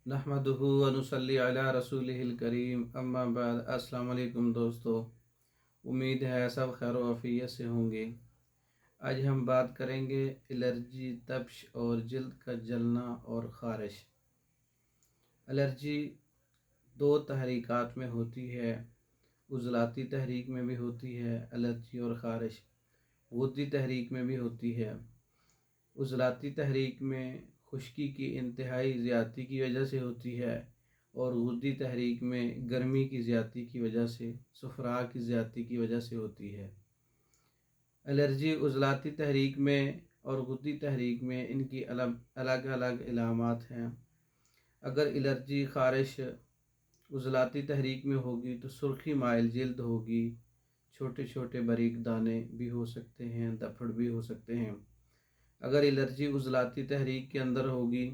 नहमदुहु व नुसल्ली अला रसूलिहिल करीम अम्मा बाद। अस्सलाम वालेकुम दोस्तों, उम्मीद है सब खैर व आफियत से होंगे। आज हम बात करेंगे एलर्जी, तप्श और जल्द का जलना और ख़ारिश। एलर्जी दो तहरीकात में होती है, उज़लाती तहरीक में भी होती है एलर्जी, और ख़ारिश गुद्दी तहरीक में भी होती है। उज़लाती तहरीक में खुश्की की इंतहाई ज़्यादती की वजह से होती है, और गुद्दी तहरीक में गर्मी की ज़्यादती की वजह से, सफ़रा की ज़्यादती की वजह से होती है। एलर्जी उज़लाती तहरीक में और गुद्दी तहरीक में इनकी अलग अलग इलामात हैं। अगर एलर्जी ख़ारिश उज़लाती तहरीक में होगी तो सुर्खी माइल जल्द होगी, छोटे छोटे बारीक दाने भी हो सकते हैं, दफड़ भी हो सकते हैं। अगर एलर्जी उज़लाती तहरीक के अंदर होगी,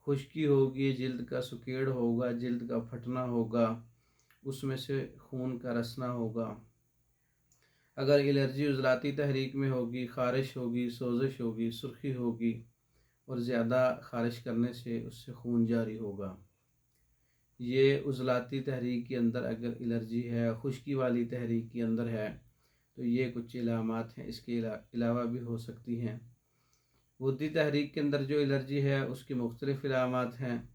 खुश्की होगी, जल्द का सुकेड़ होगा, जल्द का फटना होगा, उसमें से खून का रसना होगा। अगर एलर्जी उज़लाती तहरीक में होगी, ख़ारिश होगी, सोजिश होगी, सुर्खी होगी, और ज़्यादा ख़ारिश करने से उससे खून जारी होगा। ये उज़लाती तहरीक के अंदर अगर एलर्जी है, खुश्की वाली तहरीक के अंदर है, तो ये कुछ इलामात हैं, इसके अलावा भी हो सकती हैं। गुद्दी तहरीक के अंदर जो एलर्जी है उसकी मुख्तलिफ़ इलामात हैं।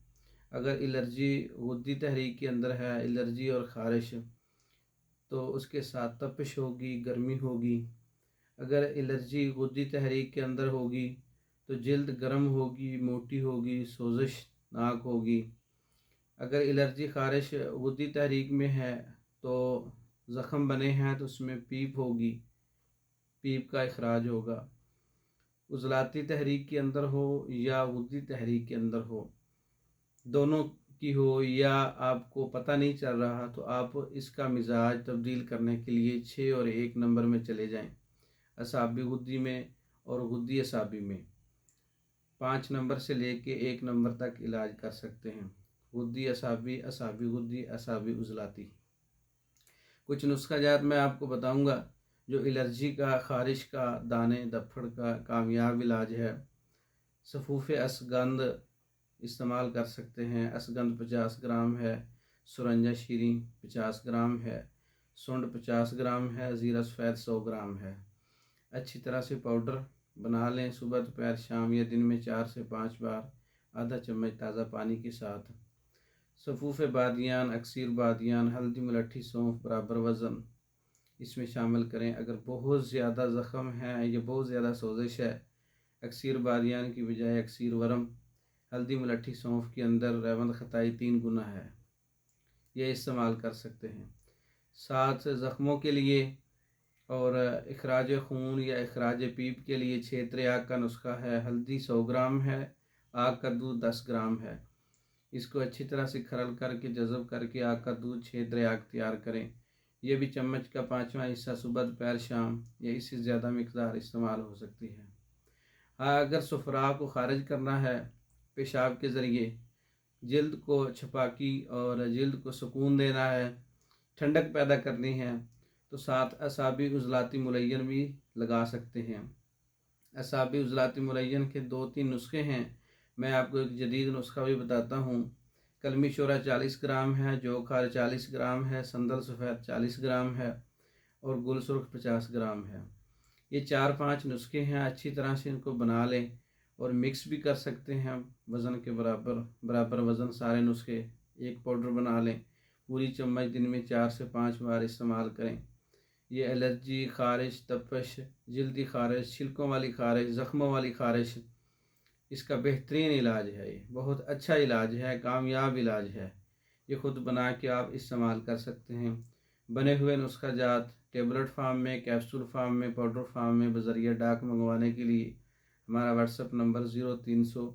अगर एलर्जी गुद्दी तहरीक के अंदर है, एलर्जी और ख़ारिश, तो उसके साथ तपिश होगी, गर्मी होगी। अगर एलर्जी गुद्दी तहरीक के अंदर होगी तो जल्द गर्म होगी, मोटी होगी, सोजिश नाक होगी। अगर एलर्जी ख़ारिश गुद्दी तहरीक में है तो ज़ख़म बने हैं तो उसमें पीप होगी, पीप का इखराज होगा। उज़लाती तहरीक के अंदर हो या गुद्दी तहरीक के अंदर हो, दोनों की हो, या आपको पता नहीं चल रहा, तो आप इसका मिजाज तब्दील करने के लिए 6 और 1 नंबर में चले जाएं। असाबी गुद्दी में और गुद्दी असाबी में 5 नंबर से लेके 1 नंबर तक इलाज कर सकते हैं। गुद्दी असाबी, असाबी गुद्दी, असाबी उज़लाती। कुछ नुस्खा जात मैं आपको बताऊंगा जो एलर्जी का, ख़ारिश का, दाने दफड़ का कामयाब इलाज है। सफ़ूफ़ असगंध इस्तेमाल कर सकते हैं। असगंध 50 ग्राम है, सुरंजा शीरी 50 ग्राम है, सुंड 50 ग्राम है, ज़ीरा सफ़ेद 100 ग्राम है। अच्छी तरह से पाउडर बना लें। सुबह, दोपहर, शाम या दिन में 4 से 5 बार आधा चम्मच ताज़ा पानी के साथ। सफ़ूफ़ बादियान, अक्सीर बादियान, हल्दी, मुलट्ठी, सौंफ बराबर वज़न इसमें शामिल करें। अगर बहुत ज़्यादा ज़ख़म है या बहुत ज़्यादा सोजिश है, अक्सीर बादियान की बजाय अक्सीर वरम, हल्दी, मुलट्ठी, सौंफ के अंदर रेवंद खताई 3 गुना है, ये इस्तेमाल कर सकते हैं। साथ ज़ख़मों के लिए और इखराज खून या इखराज पीप के लिए क्षेत्र आग का नुस्खा है। हल्दी 100 ग्राम है, आग का दूध 10 ग्राम है। इसको अच्छी तरह से खरल करके, जज़ब करके आग का दूध क्षेत्र आग तैयार करें। यह भी चम्मच का 5वां हिस्सा सुबह, दोपहर, शाम या इससे ज़्यादा मिकदार इस्तेमाल हो सकती है। हाँ, अगर सफ़रा को खारिज करना है पेशाब के ज़रिए, जल्द को छपाकी और जल्द को सुकून देना है, ठंडक पैदा करनी है, तो साथ असाबी उज़लाती मुलय्यन भी लगा सकते हैं। असाबी उज़लाती मुलय्यन के 2-3 नुस्खे हैं। मैं आपको एक जदीद नुस्खा भी बताता हूँ। कलमी शोरा 40 ग्राम है, जोखार 40 ग्राम है, संदल सफ़ेद 40 ग्राम है, और गुल सुर्ख 50 ग्राम है। ये 4-5 नुस्खे हैं। अच्छी तरह से इनको बना लें और मिक्स भी कर सकते हैं। वज़न के बराबर वज़न सारे नुस्खे एक पाउडर बना लें। पूरी चम्मच दिन में 4 से 5 बार इस्तेमाल करें। ये एलर्जी, ख़ारिश, तपश, जल्दी ख़ारिश, छिलकों वाली ख़ारिश, ज़ख़्मों वाली ख़ारिश, इसका बेहतरीन इलाज है। ये बहुत अच्छा इलाज है, कामयाब इलाज है। ये ख़ुद बना के आप इस्तेमाल कर सकते हैं। बने हुए नुस्खा जात टेबलेट फार्म में, कैप्सूल फार्म में, पाउडर फार्म में बज़रिया डाक मंगवाने के लिए हमारा व्हाट्सअप नंबर 0300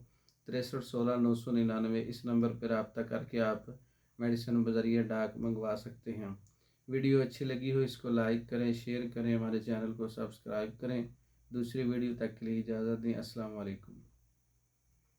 63 16 999, इस नंबर पर रब्ता करके आप मेडिसिन बज़रिया डाक मंगवा सकते हैं। वीडियो अच्छी लगी हो इसको लाइक करें, शेयर करें, हमारे चैनल को सब्सक्राइब करें। दूसरी वीडियो तक के लिए इजाज़त दें। अस्सलाम वालेकुम।